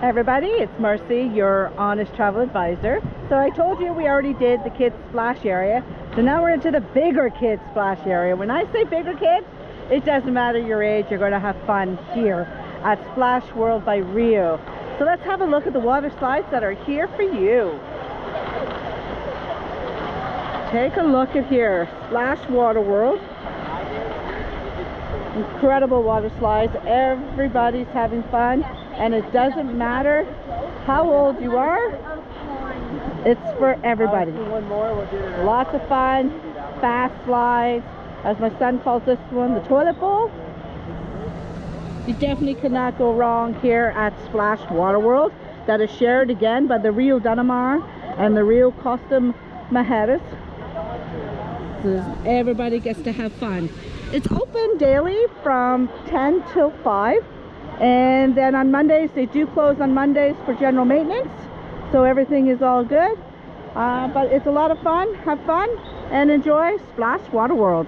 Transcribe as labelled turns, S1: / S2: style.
S1: Everybody, it's Mercy, your honest travel advisor. So I told you we already did the kids splash area. So now we're into the bigger kids splash area. When I say bigger kids, it doesn't matter your age, you're going to have fun here at Splash World by Rio. So let's have a look at the water slides that are here for you. Take a look at here, Splash Water World. Incredible water slides, everybody's having fun, and it doesn't matter how old you are, it's for everybody. Lots of fun, fast slides, as my son calls this one, the toilet bowl. You definitely cannot go wrong here at Splash Water World, that is shared again by the Rio Dunamar and the Rio Costa Mujeres. So everybody gets to have fun. It's open daily from 10 till 5, and then on Mondays they do close on Mondays for general maintenance, so everything is all good, but it's a lot of fun. Have fun and enjoy Splash Water World.